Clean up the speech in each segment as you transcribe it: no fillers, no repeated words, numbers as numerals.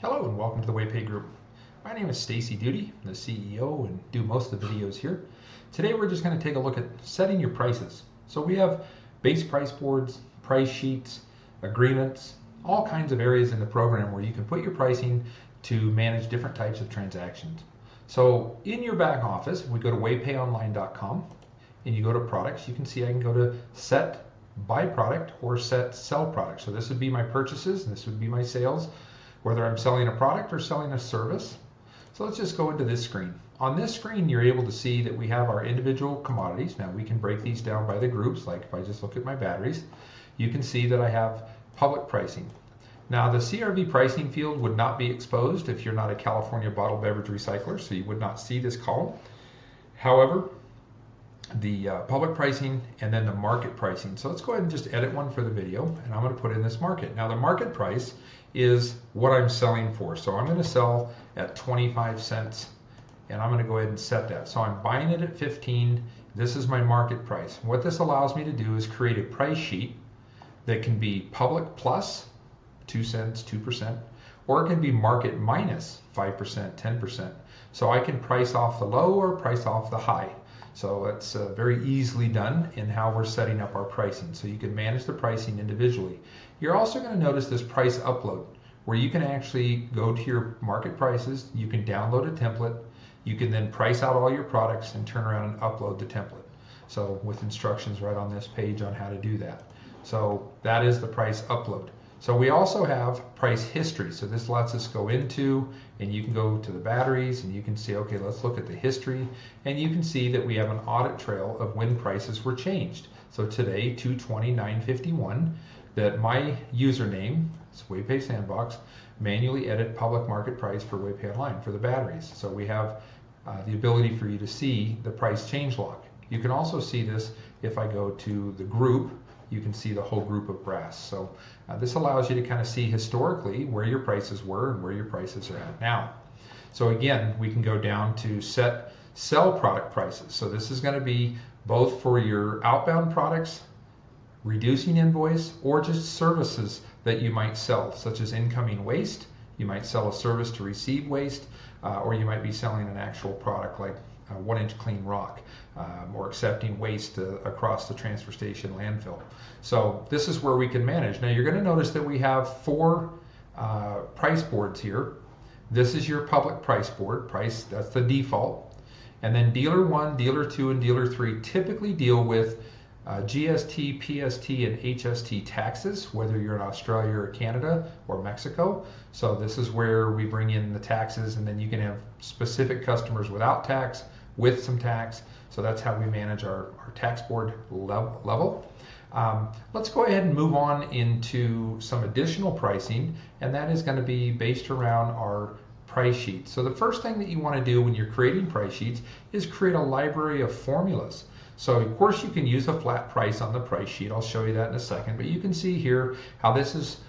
Hello and welcome to the WayPay Group. My name is Stacy Duty. I'm the CEO and do most of the videos here. Today we're just going to take a look at setting your prices. So we have base price boards, price sheets, agreements, all kinds of areas in the program where you can put your pricing to manage different types of transactions. So in your back office, if we go to waypayonline.com and you go to products, you can see I can go to set buy product or set sell product. So this would be my purchases and this would be my sales, whether I'm selling a product or selling a service. So let's just go into this screen. On this screen, you're able to see that we have our individual commodities. Now we can break these down by the groups, like if I just look at my batteries, you can see that I have public pricing. Now the CRV pricing field would not be exposed if you're not a California bottled beverage recycler, so you would not see this column. However, the public pricing and then the market pricing. So let's go ahead and just edit one for the video, and I'm going to put in this market. Now the market price is what I'm selling for. So I'm going to sell at 25 cents and I'm going to go ahead and set that. So I'm buying it at 15. This is my market price. What this allows me to do is create a price sheet that can be public plus 2 cents, 2%, or it can be market minus 5%, 10%. So I can price off the low or price off the high. So that's very easily done in how we're setting up our pricing. So you can manage the pricing individually. You're also going to notice this price upload, where you can actually go to your market prices, you can download a template, you can then price out all your products and turn around and upload the template. So with instructions right on this page on how to do that. So that is the price upload. So we also have price history. So this lets us go into, and you can go to the batteries and you can see, okay, let's look at the history. And you can see that we have an audit trail of when prices were changed. So today, 2/20/9/51, that my username, it's WayPay Sandbox, manually edit public market price for WayPay Online for the batteries. So we have the ability for you to see the price change log. You can also see this if I go to the group. You can see the whole group of brass. So this allows you to kind of see historically where your prices were and where your prices are at now. So again, we can go down to set sell product prices. So this is going to be both for your outbound products, reducing invoice, or just services that you might sell, such as incoming waste. You might sell a service to receive waste, or you might be selling an actual product like 1-inch clean rock, or accepting waste across the transfer station landfill. So this is where we can manage. Now you're going to notice that we have 4 price boards here. This is your public price board, price, that's the default. And then dealer 1, dealer 2, and dealer 3 typically deal with GST, PST, and HST taxes, whether you're in Australia or Canada or Mexico. So this is where we bring in the taxes, and then you can have specific customers without tax, with some tax. So that's how we manage our tax board level. Let's go ahead and move on into some additional pricing, and that is going to be based around our price sheets. So the first thing that you want to do when you're creating price sheets is create a library of formulas. So of course you can use a flat price on the price sheet. I'll show you that in a second, but you can see here how this is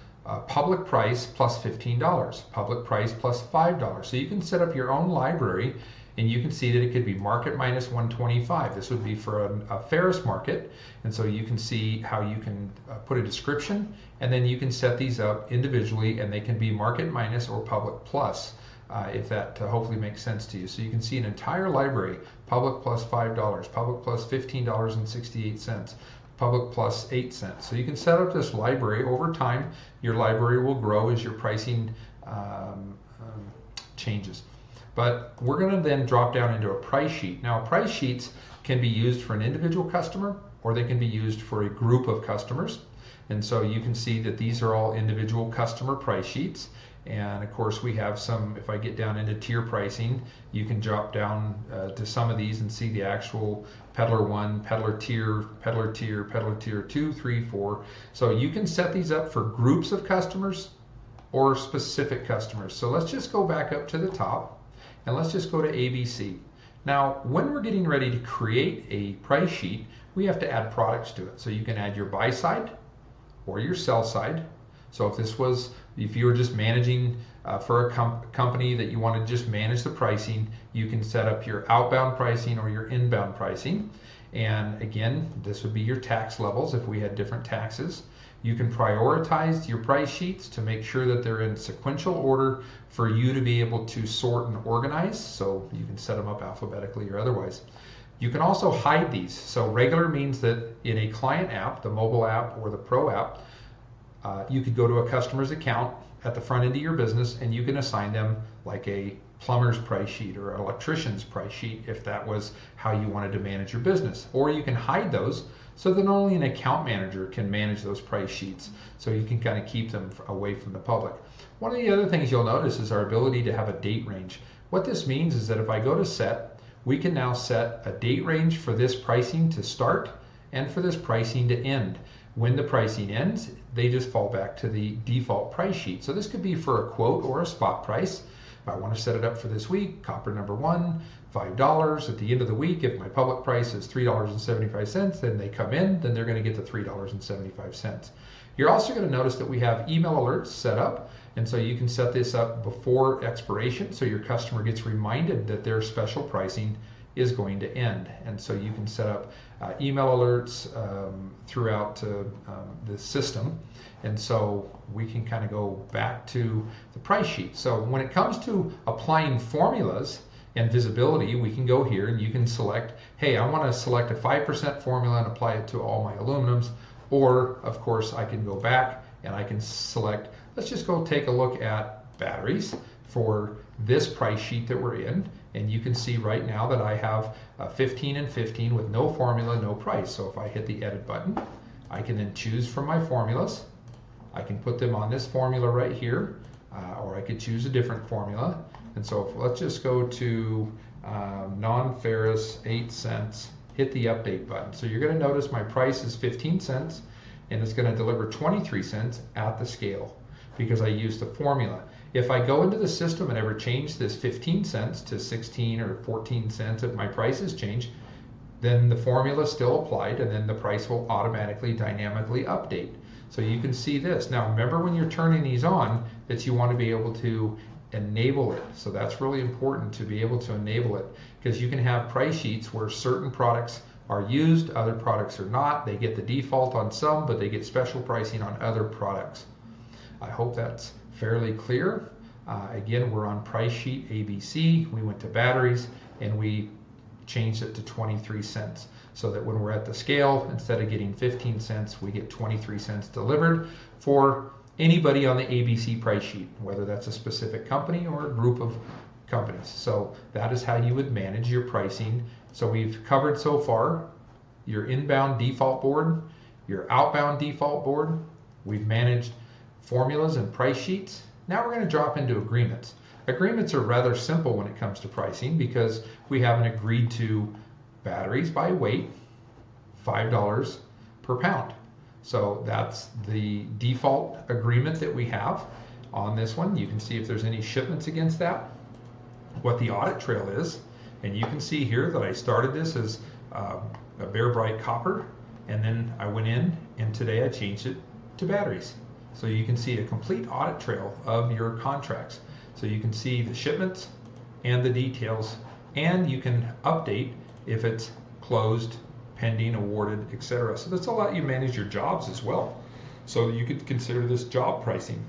public price plus $15, public price plus $5. So you can set up your own library, and you can see that it could be market minus 125. This would be for a Ferris market, and so you can see how you can put a description, and then you can set these up individually, and they can be market minus or public plus. If that hopefully makes sense to you. So you can see an entire library, public plus $5, public plus $15.68, public plus 8 cents. So you can set up this library over time. Your library will grow as your pricing changes. But we're going to then drop down into a price sheet. Now price sheets can be used for an individual customer, or they can be used for a group of customers. And so you can see that these are all individual customer price sheets. And of course we have some, if I get down into tier pricing, you can drop down to some of these and see the actual peddler 1, peddler tier, peddler tier, peddler tier 2, 3, 4. So you can set these up for groups of customers or specific customers. So let's just go back up to the top and let's just go to ABC. Now when we're getting ready to create a price sheet, we have to add products to it. So you can add your buy side or your sell side. So if you were just managing for a company that you want to just manage the pricing, you can set up your outbound pricing or your inbound pricing. And again, this would be your tax levels if we had different taxes. You can prioritize your price sheets to make sure that they're in sequential order for you to be able to sort and organize. So you can set them up alphabetically or otherwise. You can also hide these. So regular means that in a client app, the mobile app or the pro app, you could go to a customer's account at the front end of your business and you can assign them like a plumber's price sheet or an electrician's price sheet if that was how you wanted to manage your business. Or you can hide those so that only an account manager can manage those price sheets, so you can kind of keep them away from the public. One of the other things you'll notice is our ability to have a date range. What this means is that if I go to set, we can now set a date range for this pricing to start and for this pricing to end. When the pricing ends, they just fall back to the default price sheet. So this could be for a quote or a spot price. If I want to set it up for this week, copper number one, $5. At the end of the week, if my public price is $3.75, then they come in, then they're going to get the $3.75. You're also going to notice that we have email alerts set up, and so you can set this up before expiration so your customer gets reminded that their special pricing is going to end. And so you can set up email alerts throughout the system. And so we can kind of go back to the price sheet. So when it comes to applying formulas and visibility, we can go here and you can select, hey, I want to select a 5% formula and apply it to all my aluminums. Or of course I can go back and I can select, let's just go take a look at batteries for this price sheet that we're in. And you can see right now that I have 15 and 15 with no formula, no price. So if I hit the edit button, I can then choose from my formulas. I can put them on this formula right here, or I could choose a different formula. And so let's just go to non-ferrous, 8 cents, hit the update button. So you're going to notice my price is 15 cents and it's going to deliver 23 cents at the scale because I used the formula. If I go into the system and ever change this 15 cents to 16 or 14 cents if my prices change, then the formula is still applied and then the price will automatically dynamically update. So you can see this. Now remember when you're turning these on that you want to be able to enable it. So that's really important to be able to enable it because you can have price sheets where certain products are used, other products are not. They get the default on some, but they get special pricing on other products. I hope that's fairly clear. Again, we're on price sheet ABC. We went to batteries and we changed it to 23 cents so that when we're at the scale, instead of getting 15 cents, we get 23 cents delivered for anybody on the ABC price sheet, whether that's a specific company or a group of companies. So that is how you would manage your pricing. So we've covered so far your inbound default board, your outbound default board. We've managed formulas and price sheets. Now we're going to drop into agreements. Agreements are rather simple when it comes to pricing because we have an agreed to batteries by weight, $5 per pound. So that's the default agreement that we have on this one. You can see if there's any shipments against that, what the audit trail is, and you can see here that I started this as a Bear Bright copper, and then I went in and today I changed it to batteries. So you can see a complete audit trail of your contracts. So you can see the shipments and the details, and you can update if it's closed, pending, awarded, etc. So that's a lot you manage your jobs as well. So you could consider this job pricing.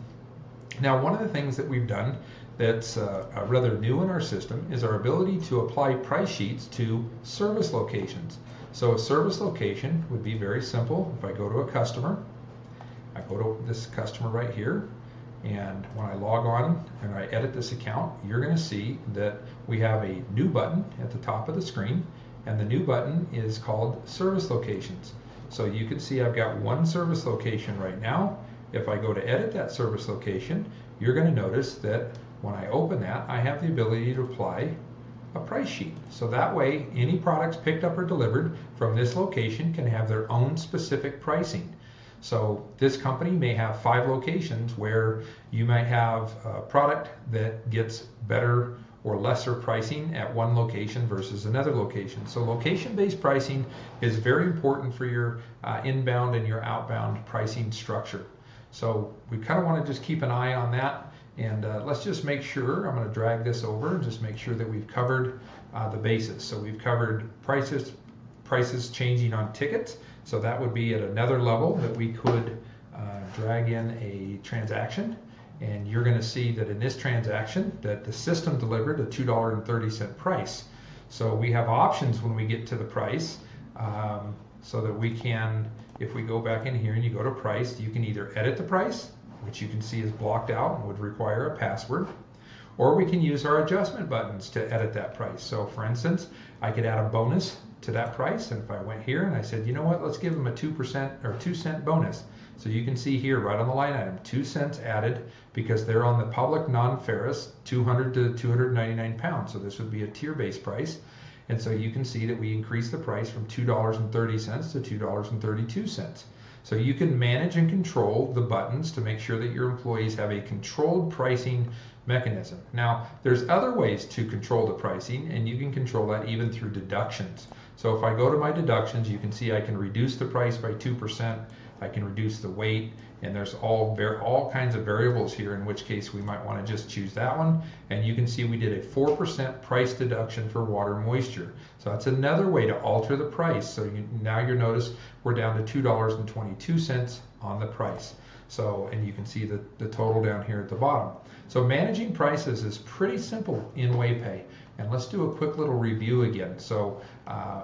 Now, one of the things that we've done that's rather new in our system is our ability to apply price sheets to service locations. So a service location would be very simple. If I go to a customer, I go to this customer right here, and when I log on and I edit this account, you're going to see that we have a new button at the top of the screen, and the new button is called service locations. So you can see I've got one service location right now. If I go to edit that service location, you're going to notice that when I open that, I have the ability to apply a price sheet. So that way, any products picked up or delivered from this location can have their own specific pricing. So this company may have 5 locations where you might have a product that gets better or lesser pricing at one location versus another location. So location-based pricing is very important for your inbound and your outbound pricing structure. So we kind of want to just keep an eye on that. And let's just make sure, I'm going to drag this over and just make sure that we've covered the basis. So we've covered prices changing on tickets. So that would be at another level that we could drag in a transaction, and you're going to see that in this transaction that the system delivered a $2.30 price. So we have options when we get to the price, so that we can, if we go back in here and you go to price, you can either edit the price, which you can see is blocked out and would require a password, or we can use our adjustment buttons to edit that price. So for instance, I could add a bonus to that price, and if I went here and I said, you know what, let's give them a 2% or 2-cent bonus. So you can see here right on the line item, 2 cents added because they're on the public non-ferrous 200 to 299 pounds. So this would be a tier-based price. And so you can see that we increased the price from $2.30 to $2.32. So you can manage and control the buttons to make sure that your employees have a controlled pricing mechanism. Now, there's other ways to control the pricing, and you can control that even through deductions. So if I go to my deductions, you can see I can reduce the price by 2%, I can reduce the weight, and there's all kinds of variables here, in which case we might want to just choose that one. And you can see we did a 4% price deduction for water moisture. So that's another way to alter the price. So now you'll notice we're down to $2.22 on the price. So, and you can see the total down here at the bottom. So managing prices is pretty simple in WayPay. And let's do a quick little review again. So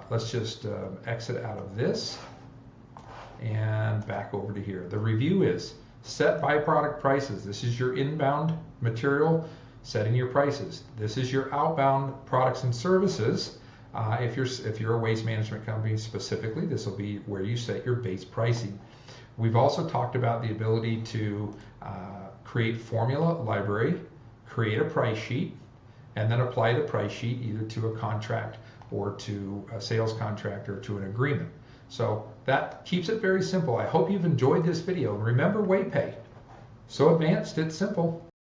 let's just exit out of this and back over to here. The review is set byproduct prices. This is your inbound material, setting your prices. This is your outbound products and services. If you're a waste management company specifically, this will be where you set your base pricing. We've also talked about the ability to create formula library, create a price sheet, and then apply the price sheet either to a contract or to a sales contract or to an agreement. So that keeps it very simple. I hope you've enjoyed this video. And remember WayPay. So advanced, it's simple.